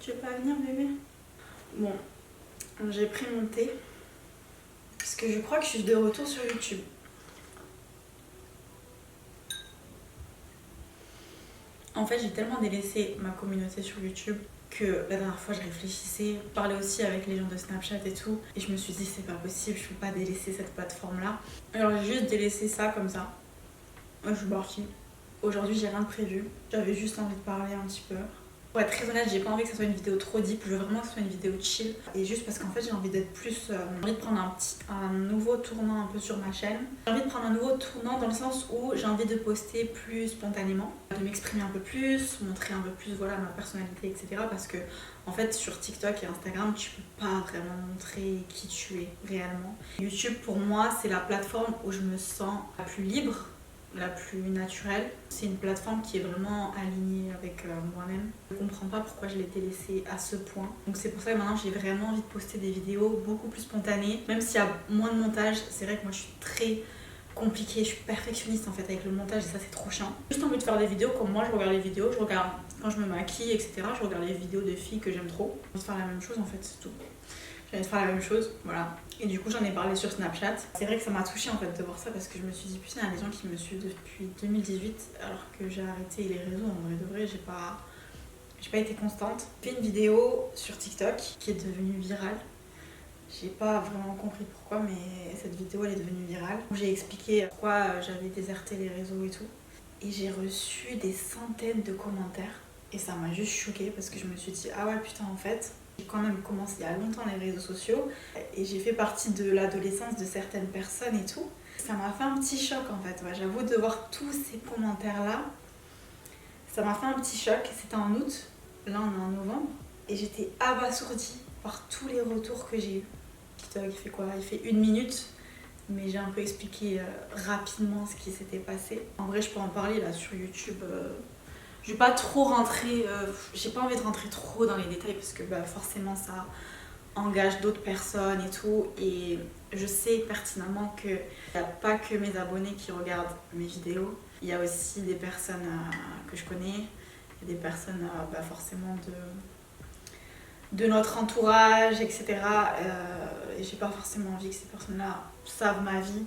Tu veux pas venir, bébé? Bon, j'ai pris mon thé. Parce que je crois que je suis de retour sur YouTube. En fait, j'ai tellement délaissé ma communauté sur YouTube que la dernière fois, je réfléchissais. Je parlais aussi avec les gens de Snapchat et tout. Et je me suis dit, c'est pas possible, je peux pas délaisser cette plateforme-là. Alors, j'ai juste délaissé ça comme ça. Je suis partie. Aujourd'hui, j'ai rien de prévu. J'avais juste envie de parler un petit peu. Pour être très honnête, j'ai pas envie que ça soit une vidéo trop deep, je veux vraiment que ce soit une vidéo chill. Et juste parce qu'en fait j'ai envie d'être plus... j'ai envie de prendre un nouveau tournant un peu sur ma chaîne. J'ai envie de prendre un nouveau tournant dans le sens où j'ai envie de poster plus spontanément, de m'exprimer un peu plus, montrer un peu plus voilà, ma personnalité, etc. Parce que en fait sur TikTok et Instagram, tu peux pas vraiment montrer qui tu es réellement. YouTube pour moi c'est la plateforme où je me sens la plus libre, la plus naturelle. C'est une plateforme qui est vraiment alignée avec moi-même. Je comprends pas pourquoi je l'ai délaissée à ce point. Donc c'est pour ça que maintenant j'ai vraiment envie de poster des vidéos beaucoup plus spontanées. Même s'il y a moins de montage, c'est vrai que moi je suis très compliquée, je suis perfectionniste en fait avec le montage et ça c'est trop chiant. J'ai juste envie de faire des vidéos comme moi je regarde les vidéos, je regarde quand je me maquille etc. Je regarde les vidéos de filles que j'aime trop. J'ai envie de faire la même chose en fait, c'est tout. J'ai envie de faire la même chose, voilà. Et du coup j'en ai parlé sur Snapchat. C'est vrai que ça m'a touchée en fait de voir ça parce que je me suis dit putain il y a des gens qui me suivent depuis 2018 alors que j'ai arrêté les réseaux. En vrai de vrai j'ai pas été constante. J'ai fait une vidéo sur TikTok qui est devenue virale. J'ai pas vraiment compris pourquoi mais cette vidéo elle est devenue virale. J'ai expliqué pourquoi j'avais déserté les réseaux et tout. Et j'ai reçu des centaines de commentaires. Et ça m'a juste choquée parce que je me suis dit ah ouais putain en fait j'ai quand même commencé il y a longtemps les réseaux sociaux et j'ai fait partie de l'adolescence de certaines personnes et tout. Ça m'a fait un petit choc en fait, ouais, j'avoue de voir tous ces commentaires là. Ça m'a fait un petit choc, c'était en août, là on est en novembre. Et j'étais abasourdie par tous les retours que j'ai eu. TikTok il fait quoi? Il fait 1 minute. Mais j'ai un peu expliqué rapidement ce qui s'était passé. En vrai je peux en parler là sur YouTube. Je vais pas trop rentrer, j'ai pas envie de rentrer trop dans les détails parce que bah, forcément ça engage d'autres personnes et tout. Et je sais pertinemment qu'il n'y a pas que mes abonnés qui regardent mes vidéos. Il y a aussi des personnes que je connais, il y a des personnes bah, forcément de notre entourage, etc. Et j'ai pas forcément envie que ces personnes-là savent ma vie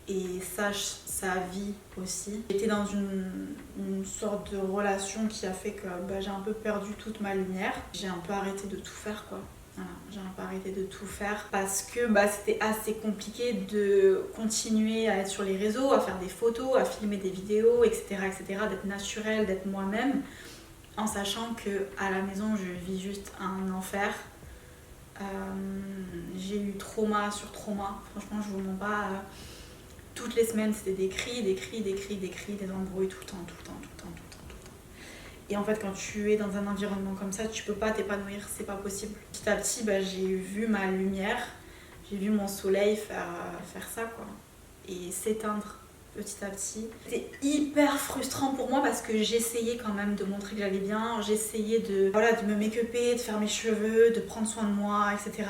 et sache sa vie aussi. J'étais dans une sorte de relation qui a fait que bah, j'ai un peu perdu toute ma lumière. J'ai un peu arrêté de tout faire quoi. Voilà, j'ai un peu arrêté de tout faire parce que bah, c'était assez compliqué de continuer à être sur les réseaux, à faire des photos, à filmer des vidéos, etc. d'être naturelle, d'être moi-même, en sachant qu'à la maison je vis juste un enfer. J'ai eu trauma sur trauma, franchement je vous mens pas. Toutes les semaines, c'était des cris, des embrouilles tout le temps. Et en fait, quand tu es dans un environnement comme ça, tu peux pas t'épanouir, c'est pas possible. Petit à petit, bah, j'ai vu ma lumière, j'ai vu mon soleil faire ça, quoi. Et s'éteindre petit à petit. C'était hyper frustrant pour moi parce que j'essayais quand même de montrer que j'allais bien, j'essayais de me make-upper, de faire mes cheveux, de prendre soin de moi, etc.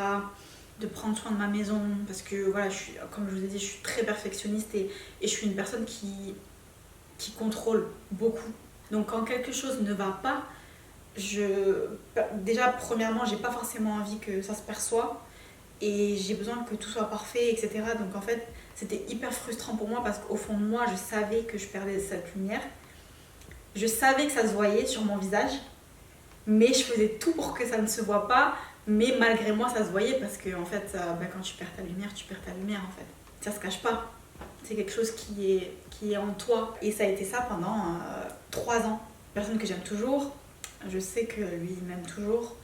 De prendre soin de ma maison parce que voilà, comme je vous ai dit, je suis très perfectionniste et je suis une personne qui contrôle beaucoup. Donc quand quelque chose ne va pas, déjà premièrement, j'ai pas forcément envie que ça se perçoive et j'ai besoin que tout soit parfait, etc. Donc en fait, c'était hyper frustrant pour moi parce qu'au fond de moi, je savais que je perdais cette lumière. Je savais que ça se voyait sur mon visage, mais je faisais tout pour que ça ne se voit pas. Mais malgré moi, ça se voyait parce que en fait, bah, quand tu perds ta lumière, tu perds ta lumière en fait. Ça se cache pas. C'est quelque chose qui est en toi. Et ça a été ça pendant 3 ans. Personne que j'aime toujours. Je sais que lui m'aime toujours.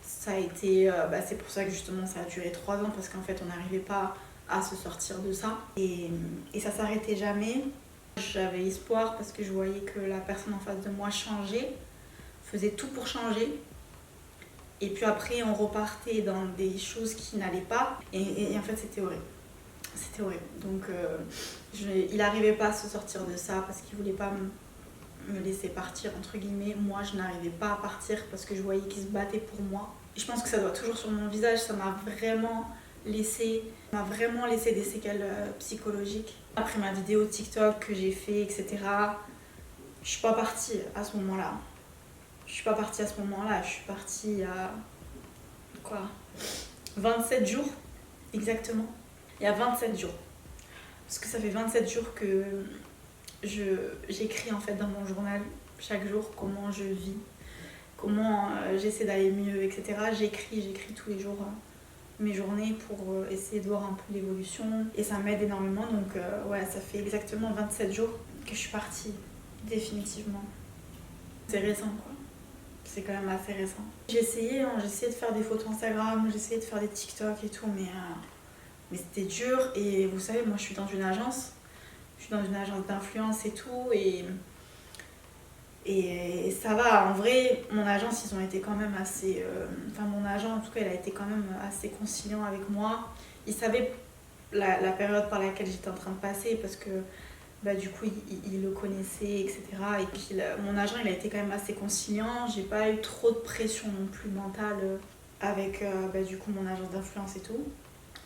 Ça a été, bah, c'est pour ça que justement ça a duré 3 ans parce qu'en fait on n'arrivait pas à se sortir de ça. Et ça s'arrêtait jamais. J'avais espoir parce que je voyais que la personne en face de moi changeait, faisait tout pour changer. Et puis après, on repartait dans des choses qui n'allaient pas. Et en fait, c'était horrible. C'était horrible. Donc, il n'arrivait pas à se sortir de ça parce qu'il ne voulait pas me laisser partir, entre guillemets. Moi, je n'arrivais pas à partir parce que je voyais qu'il se battait pour moi. Et je pense que ça doit toujours sur mon visage. Ça m'a vraiment laissé des séquelles psychologiques. Après ma vidéo TikTok que j'ai fait, etc., je ne suis pas partie à ce moment-là. Je suis pas partie à ce moment-là, je suis partie il y a quoi 27 jours exactement. Il y a 27 jours. Parce que ça fait 27 jours que j'écris en fait dans mon journal chaque jour comment je vis, comment j'essaie d'aller mieux, etc. J'écris tous les jours mes journées pour essayer de voir un peu l'évolution et ça m'aide énormément. Donc ouais, ça fait exactement 27 jours que je suis partie définitivement. C'est récent quoi. C'est quand même assez récent. J'ai essayé de faire des photos Instagram, j'ai essayé de faire des TikTok et tout, mais c'était dur. Et vous savez, moi je suis dans une agence d'influence et tout, et ça va. En vrai, mon agence, ils ont été quand même assez... mon agent en tout cas, il a été quand même assez conciliant avec moi. Il savait la période par laquelle j'étais en train de passer parce que du coup il le connaissait, etc. Et puis mon agent il a été quand même assez conciliant. J'ai pas eu trop de pression non plus mentale avec du coup mon agence d'influence et tout.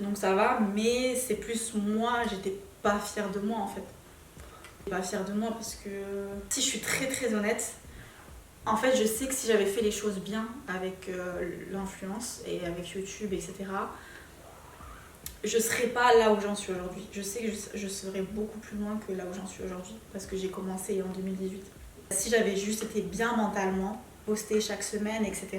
Donc ça va, mais c'est plus moi, j'étais pas fière de moi en fait. Pas fière de moi parce que si je suis très très honnête, en fait je sais que si j'avais fait les choses bien avec l'influence et avec YouTube, etc., je serais pas là où j'en suis aujourd'hui. Je sais que je serais beaucoup plus loin que là où j'en suis aujourd'hui parce que j'ai commencé en 2018. Si j'avais juste été bien mentalement, poster chaque semaine, etc.,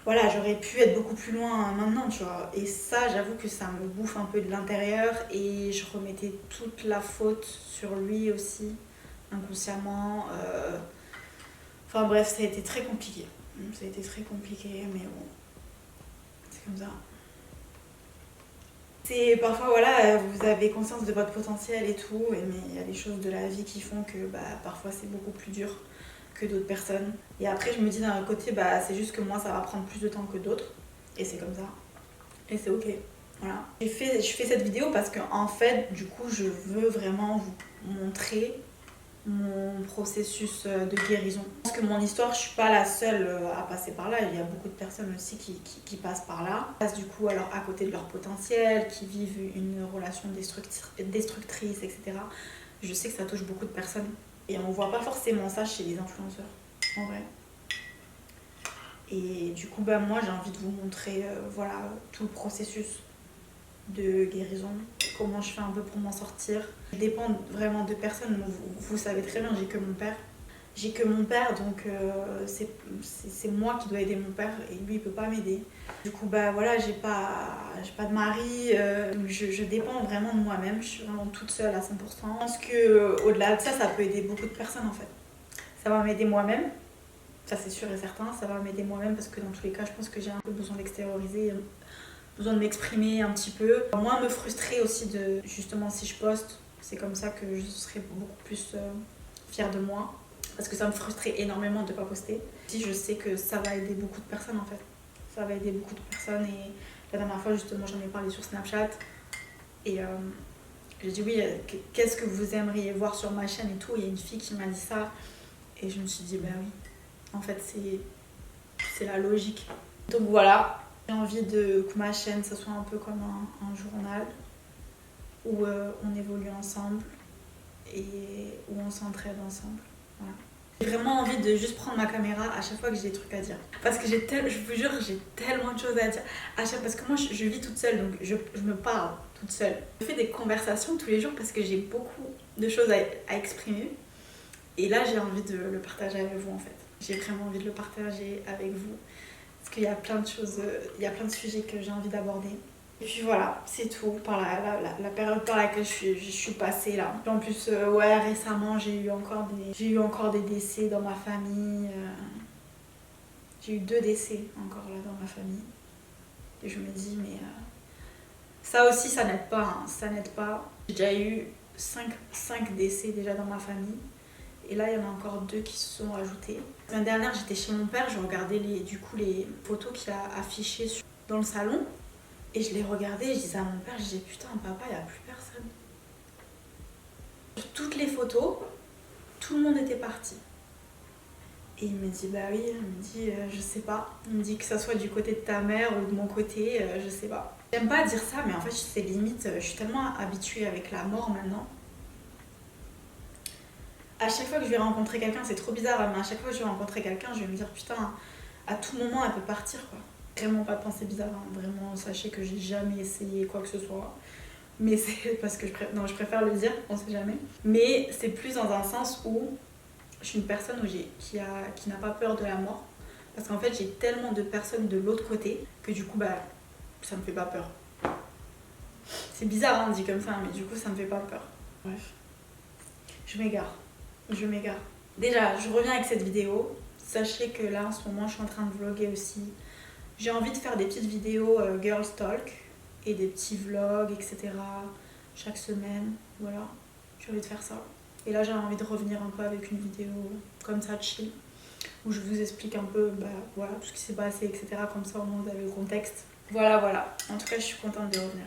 voilà, j'aurais pu être beaucoup plus loin maintenant, tu vois. Et ça, j'avoue que ça me bouffe un peu de l'intérieur et je remettais toute la faute sur lui aussi, inconsciemment. Enfin bref, ça a été très compliqué. Ça a été très compliqué, mais bon, c'est comme ça. C'est parfois, voilà, vous avez conscience de votre potentiel et tout, mais il y a des choses de la vie qui font que parfois c'est beaucoup plus dur que d'autres personnes. Et après, je me dis d'un côté, c'est juste que moi, ça va prendre plus de temps que d'autres. Et c'est comme ça. Et c'est ok. Voilà. Je fais cette vidéo parce que, en fait, du coup, je veux vraiment vous montrer mon processus de guérison. Je pense que mon histoire, je suis pas la seule à passer par là. Il y a beaucoup de personnes aussi qui passent par là. Qui passent du coup alors à côté de leur potentiel, qui vivent une relation destructrice, etc. Je sais que ça touche beaucoup de personnes. Et on voit pas forcément ça chez les influenceurs, en vrai. Et du coup, moi j'ai envie de vous montrer tout le processus de guérison, comment je fais un peu pour m'en sortir. Je dépends vraiment de personnes, vous savez très bien, j'ai que mon père. J'ai que mon père, donc c'est moi qui dois aider mon père et lui il peut pas m'aider. Du coup, j'ai pas de mari, je dépends vraiment de moi-même, je suis vraiment toute seule à 100%. Je pense qu'au-delà de ça, ça peut aider beaucoup de personnes en fait. Ça va m'aider moi-même, ça c'est sûr et certain, ça va m'aider moi-même parce que dans tous les cas, je pense que j'ai un peu besoin d'extérioriser, besoin de m'exprimer un petit peu. Moins me frustrer aussi de, justement, si je poste, c'est comme ça que je serai beaucoup plus fière de moi. Parce que ça me frustrait énormément de ne pas poster. Si je sais que ça va aider beaucoup de personnes en fait. Ça va aider beaucoup de personnes et la dernière fois justement j'en ai parlé sur Snapchat. Et j'ai dit oui, qu'est-ce que vous aimeriez voir sur ma chaîne et tout. Il y a une fille qui m'a dit ça. Et je me suis dit oui, en fait c'est la logique. Donc voilà. J'ai envie que ma chaîne, ça soit un peu comme un journal où on évolue ensemble et où on s'entraide ensemble. Voilà. J'ai vraiment envie de juste prendre ma caméra à chaque fois que j'ai des trucs à dire. Parce que je vous jure, j'ai tellement de choses à dire. Parce que moi, je vis toute seule, donc je me parle toute seule. Je fais des conversations tous les jours parce que j'ai beaucoup de choses à exprimer. Et là, j'ai envie de le partager avec vous en fait. J'ai vraiment envie de le partager avec vous. Parce qu'il y a plein de choses, il y a plein de sujets que j'ai envie d'aborder. Et puis voilà, c'est tout par la période par laquelle je suis passée là. En plus, récemment, j'ai eu encore des décès dans ma famille. J'ai eu 2 décès encore là dans ma famille. Et je me dis, mais ça aussi, ça n'aide pas. Hein, ça n'aide pas. J'ai déjà eu 5 décès déjà dans ma famille. Et là, il y en a encore 2 qui se sont ajoutés. La semaine dernière, j'étais chez mon père, je regardais les photos qu'il a affichées dans le salon. Et je les regardais et je disais à mon père, je disais putain papa, il n'y a plus personne. Sur toutes les photos, tout le monde était parti. Et il me dit oui, il me dit je sais pas. Il me dit que ça soit du côté de ta mère ou de mon côté, je sais pas. J'aime pas dire ça, mais en fait c'est limite, je suis tellement habituée avec la mort maintenant. À chaque fois que je vais rencontrer quelqu'un, c'est trop bizarre, mais à chaque fois que je vais rencontrer quelqu'un, je vais me dire putain, à tout moment elle peut partir quoi. Vraiment pas de pensée bizarre, hein. Vraiment sachez que j'ai jamais essayé quoi que ce soit. Mais c'est parce que je préfère le dire, on sait jamais. Mais c'est plus dans un sens où je suis une personne qui n'a pas peur de la mort. Parce qu'en fait j'ai tellement de personnes de l'autre côté que du coup bah ça me fait pas peur. C'est bizarre hein, dit comme ça, mais du coup ça me fait pas peur. Bref, je m'égare. Déjà, je reviens avec cette vidéo. Sachez que là, en ce moment, je suis en train de vlogger aussi. J'ai envie de faire des petites vidéos Girls Talk et des petits vlogs, etc. chaque semaine. Voilà, j'ai envie de faire ça. Et là, j'ai envie de revenir un peu avec une vidéo comme ça, chill, où je vous explique un peu voilà, tout ce qui s'est passé, etc. Comme ça, au moins, vous avez le contexte. Voilà. En tout cas, je suis contente de revenir.